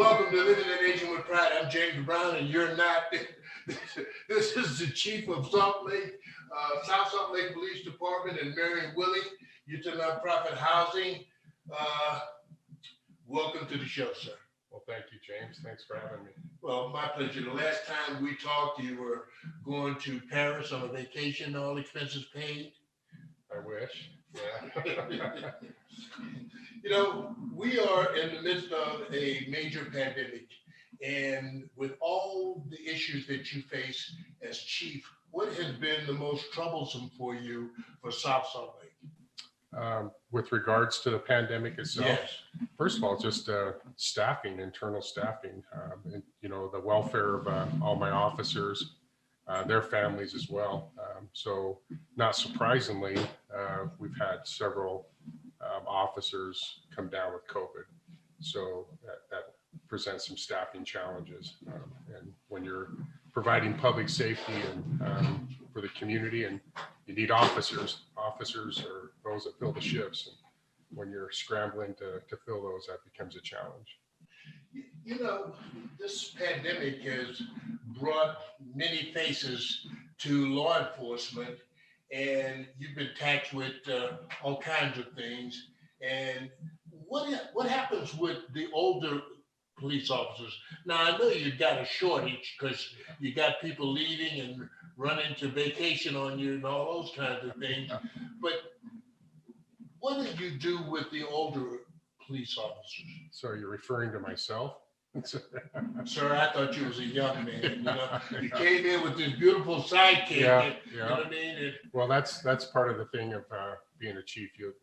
welcome to Living the Nation with Pride. I'm James Brown, and you're not. This is the Chief of South Salt Lake Police Department, and Marion Willey, Utah Nonprofit Housing. Welcome to the show, sir. Well, thank you, James. Thanks for having me. Well, my pleasure. The last time we talked, you were going to Paris on a vacation, all expenses paid. I wish. Yeah. You know, we are in the midst of a major pandemic, and with all the issues that you face as chief, what has been the most troublesome for you for South Salt Lake? With regards to the pandemic itself, Yes. First of all, just staffing, internal staffing, and, you know, the welfare of all my officers, their families as well. So not surprisingly, we've had several officers come down with COVID. So that presents some staffing challenges. And when you're providing public safety and for the community, and you need officers are those that fill the shifts. And when you're scrambling to fill those, that becomes a challenge. You know, this pandemic has brought many faces to law enforcement, and you've been taxed with all kinds of things. And what happens with the older police officers? Now, I know you've got a shortage because you got people leaving and running to vacation on you and all those kinds of things. But what did you do with the older police officers? So you're referring to myself? Sir, I thought you was a young man. You know, you came in with this beautiful sidekick. Yeah. You know what I mean? Well, that's part of the thing of being a chief. You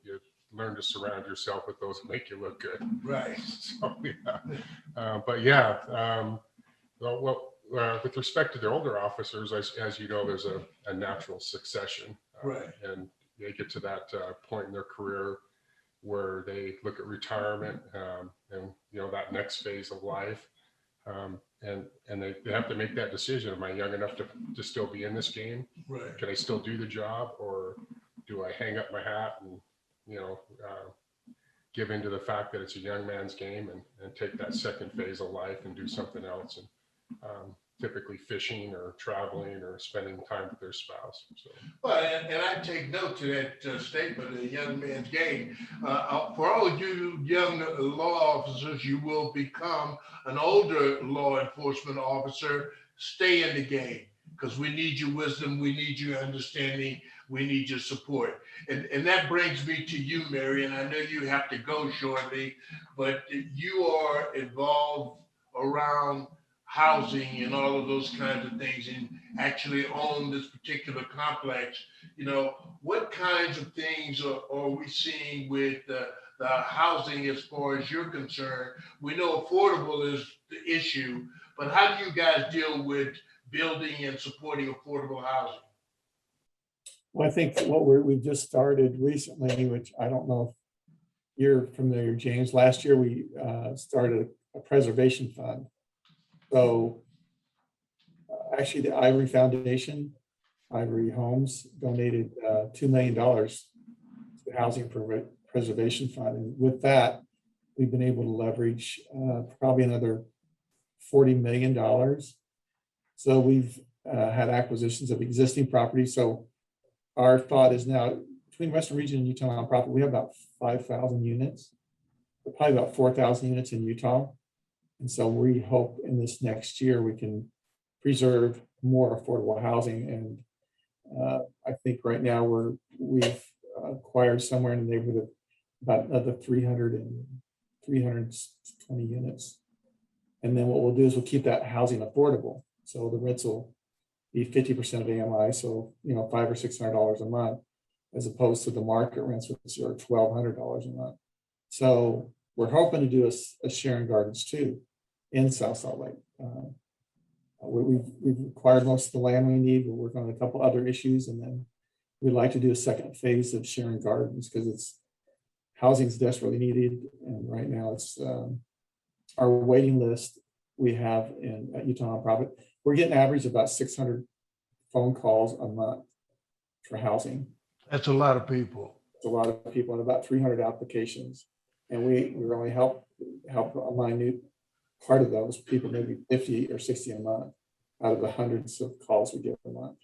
learn to surround yourself with those that make you look good. Right. So yeah, but yeah. With respect to the older officers, as you know, there's a natural succession. Right. And they get to that point in their career where they look at retirement and, you know, that next phase of life. And they have to make that decision. Am I young enough to still be in this game? Right. Can I still do the job, or do I hang up my hat and, you know, give into the fact that it's a young man's game and take that second phase of life and do something else? And typically fishing or traveling or spending time with their spouse. So. Well, and I take note to that statement, a young man's game. For all of you young law officers, you will become an older law enforcement officer. Stay in the game, because we need your wisdom, we need your understanding, we need your support. And that brings me to you, Marion. I know you have to go shortly, but you are involved around housing and all of those kinds of things, and actually own this particular complex. You know, what kinds of things are we seeing with the housing as far as you're concerned? We know affordable is the issue, but how do you guys deal with building and supporting affordable housing? Well, I think what we've just started recently, which I don't know if you're familiar, James, last year we started a preservation fund. So actually the Ivory Foundation, Ivory Homes, donated $2 million to the Housing Preservation Fund. And with that, we've been able to leverage probably another $40 million. So we've had acquisitions of existing properties. So our thought is now, between Western Region and Utah Nonprofit, we have about 5,000 units, but probably about 4,000 units in Utah. And so we hope in this next year we can preserve more affordable housing. And I think right now we've acquired somewhere in the neighborhood of about another 320 units. And then what we'll do is we'll keep that housing affordable. So the rents will be 50% of AMI. So, you know, $500 or $600 a month, as opposed to the market rents, which are $1,200 a month. So we're hoping to do a sharing gardens too in South Salt Lake. We've acquired most of the land we need. We're working on a couple other issues, and then we'd like to do a second phase of sharing gardens because housing is desperately needed. And right now it's our waiting list we have at Utah Nonprofit. We're getting an average of about 600 phone calls a month for housing. That's a lot of people. It's a lot of people and about 300 applications. And we're only help a minute part of those people, maybe 50 or 60 a month out of the hundreds of calls we get a month.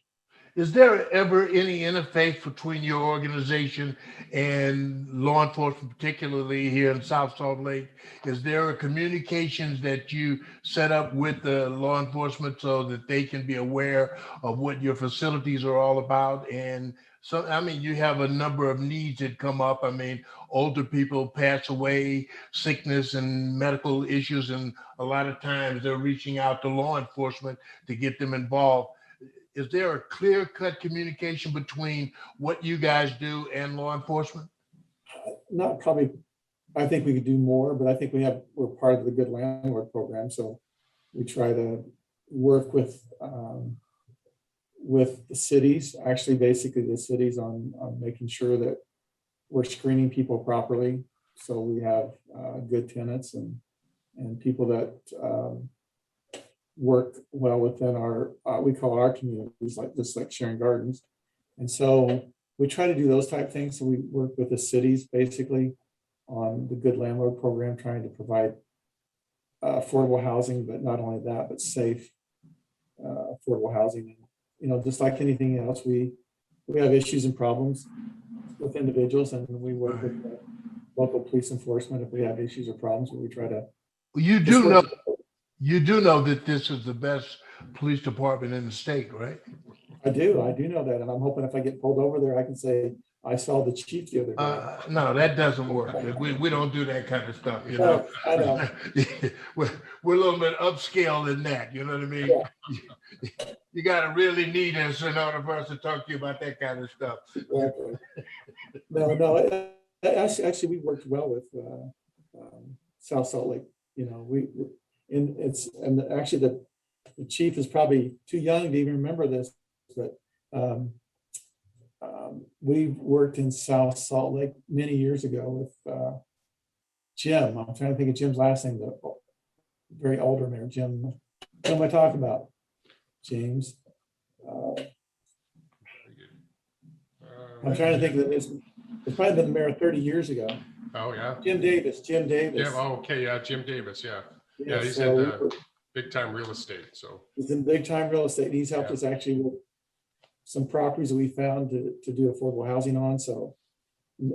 Is there ever any interface between your organization and law enforcement, particularly here in South Salt Lake? Is there a communications that you set up with the law enforcement so that they can be aware of what your facilities are all about? And so, I mean, you have a number of needs that come up. I mean, older people pass away, sickness and medical issues, and a lot of times they're reaching out to law enforcement to get them involved. Is there a clear-cut communication between what you guys do and law enforcement? Not probably, I think we could do more, but I think we're part of the Good Landlord program. So we try to work with the cities, actually basically the cities on making sure that we're screening people properly. So we have good tenants and people that work well within our, we call our communities, like just like Sharon Gardens. And so we try to do those type things. So we work with the cities basically on the Good Landlord program, trying to provide affordable housing, but not only that, but safe affordable housing. You know, just like anything else, we have issues and problems with individuals, and we work with local police enforcement if we have issues or problems, where we try to. You do know that this is the best police department in the state, right? I do know that, and I'm hoping if I get pulled over there, I can say I saw the chief the other day. No, that doesn't work. We don't do that kind of stuff, you know. I know. We're a little bit upscale than that, you know what I mean? Yeah. You got to really need us in order for us to talk to you about that kind of stuff. Exactly. No. Actually, we worked well with South Salt Lake. You know, actually the chief is probably too young to even remember this, but we worked in South Salt Lake many years ago with Jim. I'm trying to think of Jim's last name, the very older mayor, Jim. What am I talking about? James. I'm trying to think of this. It's probably been the mayor 30 years ago. Oh, yeah. Jim Davis. Jim, okay, yeah, Jim Davis, yeah. Yeah, he's so in big time real estate. So he's in big time real estate. He's helped us actually with some properties that we found to do affordable housing on. So I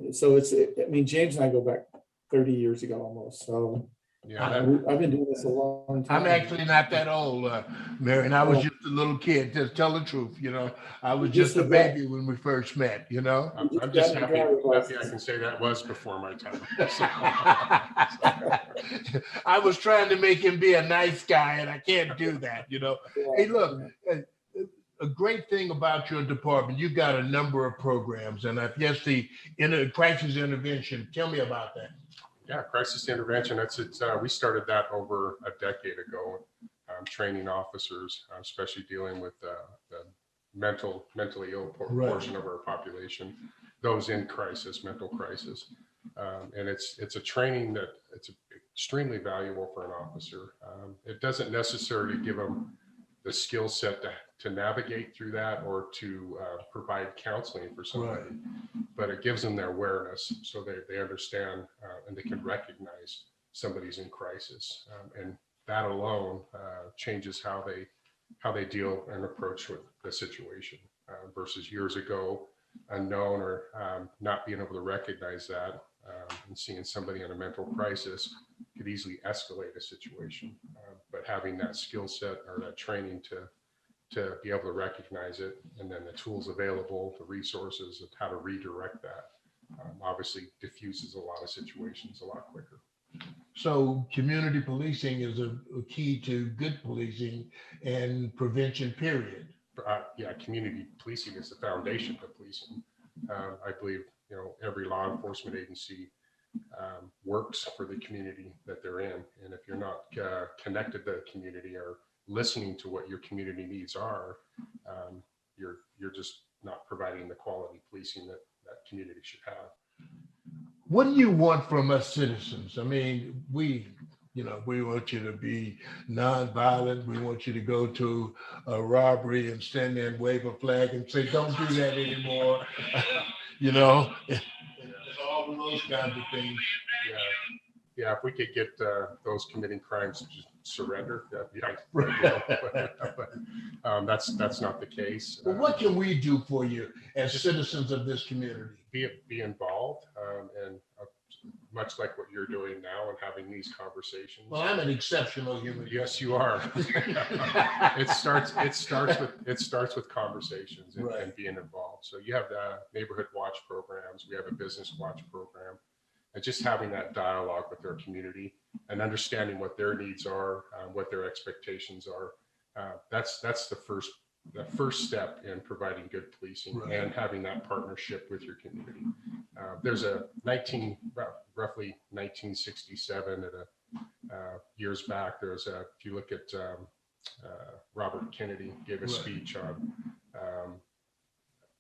mean, James and I go back 30 years ago almost. So yeah, I've been doing this a long time. I'm actually not that old, Marion. I was just a little kid. Just tell the truth, you know. I was just a baby when we first met, you know. I'm just happy I can say that was before my time. I was trying to make him be a nice guy, and I can't do that, you know. Hey, look, a great thing about your department, you've got a number of programs, and I guess the crisis intervention. Tell me about that. Yeah, crisis intervention. We started that over a decade ago, training officers, especially dealing with the mentally ill portion of our population, those in crisis, mental crisis. And it's a training that it's extremely valuable for an officer. It doesn't necessarily give them the skill set to navigate through that or to provide counseling for somebody, but it gives them their awareness so they understand and they can recognize somebody's in crisis. And that alone changes how they deal and approach with the situation versus years ago, unknown or not being able to recognize that and seeing somebody in a mental crisis could easily escalate a situation. But having that skill set or that training to be able to recognize it, and then the tools available, the resources of how to redirect that, obviously diffuses a lot of situations a lot quicker. So community policing is a key to good policing and prevention, period. Yeah, community policing is the foundation of policing. I believe, you know, every law enforcement agency works for the community that they're in. And if you're not connected to the community or listening to what your community needs are, you're just not providing the quality policing that community should have. What do you want from us citizens? I mean, we want you to be nonviolent. We want you to go to a robbery and stand there and wave a flag and say, don't do that anymore. You know, all of those kinds of things. Yeah, if we could get those committing crimes surrender. Yeah, but that's not the case. Well, what can we do for you as citizens of this community? Be involved, and much like what you're doing now and having these conversations. Well, I'm an exceptional human. Yes, you are. It starts with conversations Right. and being involved. So you have the neighborhood watch programs. We have a business watch program, and just having that dialogue with their community and understanding what their needs are, what their expectations are. That's the first step in providing good policing, Right. and having that partnership with your community. There's a roughly 1967 years back, there's if you look at Robert Kennedy gave a Right. speech on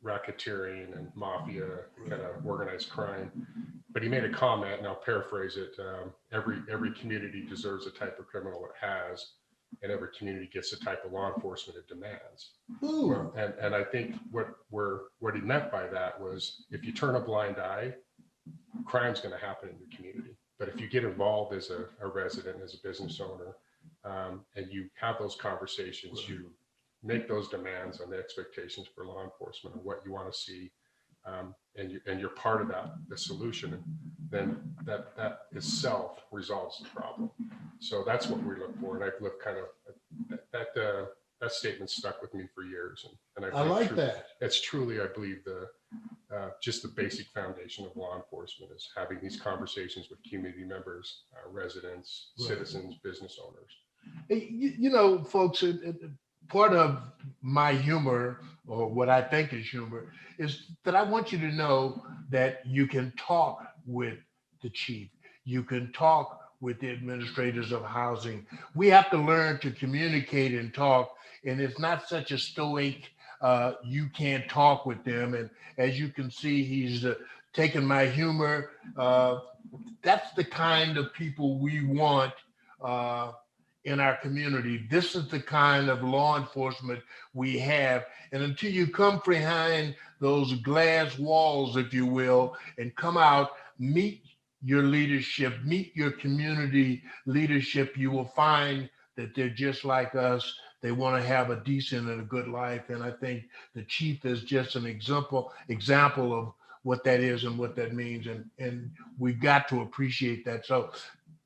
racketeering and mafia, kind of organized crime, but he made a comment, and I'll paraphrase it. Every community deserves a type of criminal it has, and every community gets the type of law enforcement it demands. Ooh. And I think what he meant by that was, if you turn a blind eye, crime's going to happen in your community. But if you get involved as a resident, as a business owner, and you have those conversations, you make those demands on the expectations for law enforcement and what you want to see, and you're part of the solution, then that itself resolves the problem. So that's what we look for. And I've looked kind of that statement stuck with me for years. And I like that. It's truly, I believe, just the basic foundation of law enforcement is having these conversations with community members, residents, Right. citizens, business owners. Hey, you know, folks, part of my humor, or what I think is humor, is that I want you to know that you can talk with the chief. You can talk with the administrators of housing. We have to learn to communicate and talk, and it's not such a stoic, you can't talk with them. And as you can see, he's taken my humor. That's the kind of people we want in our community. This is the kind of law enforcement we have. And until you come behind those glass walls, if you will, and come out, meet your leadership, meet your community leadership, you will find that they're just like us. They want to have a decent and a good life. And I think the chief is just an example of what that is and what that means. And we've got to appreciate that. So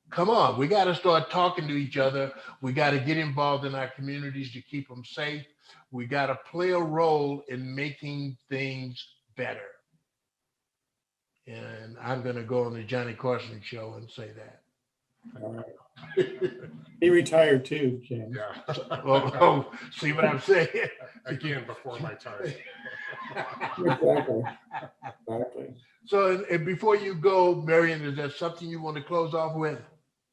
come on, we got to start talking to each other. We got to get involved in our communities to keep them safe. We got to play a role in making things better. And I'm going to go on the Johnny Carson show and say that. All right. He retired too, James. Yeah. Oh, see what I'm saying? Again, before my time. Exactly. So, and before you go, Marion, is there something you want to close off with?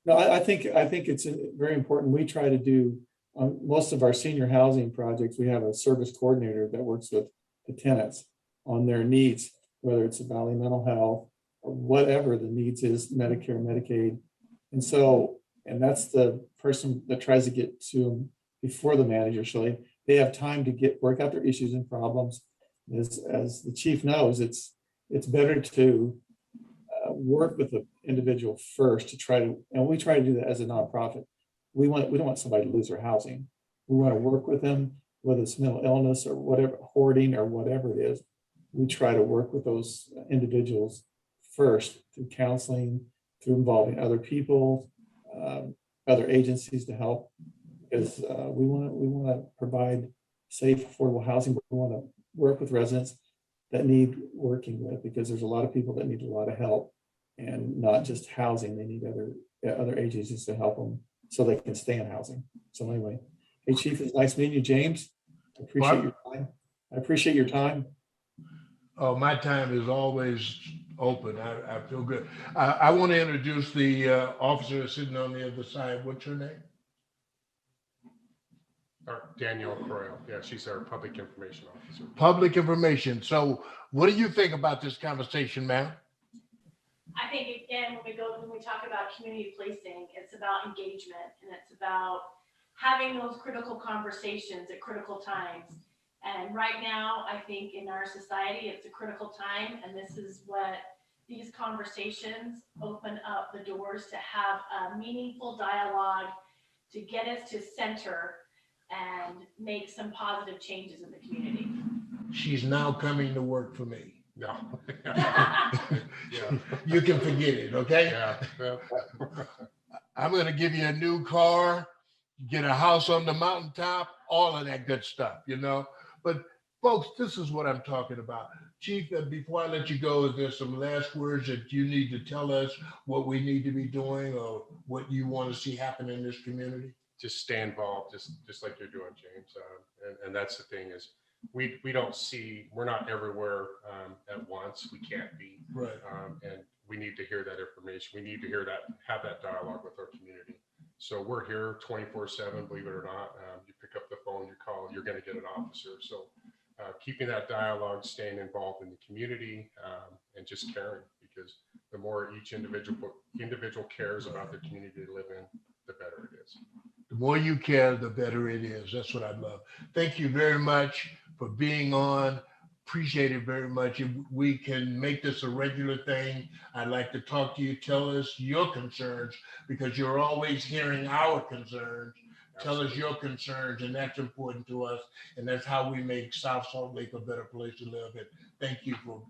No, I think it's very important. We try to do on most of our senior housing projects. We have a service coordinator that works with the tenants on their needs, whether it's a Valley Mental Health or whatever the needs is, Medicare, Medicaid. And so, and that's the person that tries to get to them before the manager. So they have time to work out their issues and problems. As the chief knows, it's better to work with the individual first to try to, and we try to do that as a nonprofit. We don't want somebody to lose their housing. We want to work with them, whether it's mental illness or whatever, hoarding or whatever it is. We try to work with those individuals first through counseling, through involving other people, other agencies to help, because we want to provide safe, affordable housing, but we want to work with residents that need working with, because there's a lot of people that need a lot of help, and not just housing. They need other agencies to help them so they can stay in housing. So anyway, hey Chief, it's nice meeting you, James. I appreciate your time. I appreciate your time. Oh, my time is always open. I feel good. I want to introduce the officer sitting on the other side. What's her name? Danielle Croyle. Yeah, she's our public information officer. Public information. So what do you think about this conversation, ma'am? I think, again, when we talk about community policing, it's about engagement, and it's about having those critical conversations at critical times. And right now, I think in our society, it's a critical time, and this is what these conversations open up the doors to have a meaningful dialogue, to get us to center and make some positive changes in the community. She's now coming to work for me. No. You can forget it, okay? Yeah. I'm gonna give you a new car, get a house on the mountaintop, all of that good stuff, you know? But folks, this is what I'm talking about. Chief, before I let you go, is there some last words that you need to tell us what we need to be doing or what you want to see happen in this community? Just stay involved, just like you're doing, James. And that's the thing is we don't see, we're not everywhere at once. We can't be. Right. And we need to hear that information. We need to hear that, have that dialogue with our community. So we're here 24/7, believe it or not. You pick up the phone, you call, you're going to get an officer. So keeping that dialogue, staying involved in the community, and just caring, because the more each individual cares about the community they live in, the better it is. The more you care, the better it is. That's what I love. Thank you very much for being on. Appreciate it very much. If we can make this a regular thing, I'd like to talk to you. Tell us your concerns, because you're always hearing our concerns. Tell us your concerns, and that's important to us. And that's how we make South Salt Lake a better place to live in. Thank you for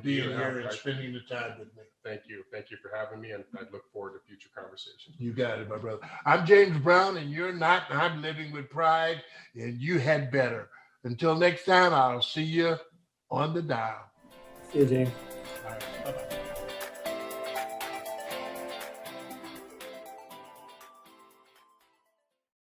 being here and spending the time with me. Thank you. Thank you for having me, and I look forward to future conversations. You got it, my brother. I'm James Brown, and you're not. I'm living with pride, and you had better. Until next time, I'll see you on the dial. See you, James. All right, bye-bye.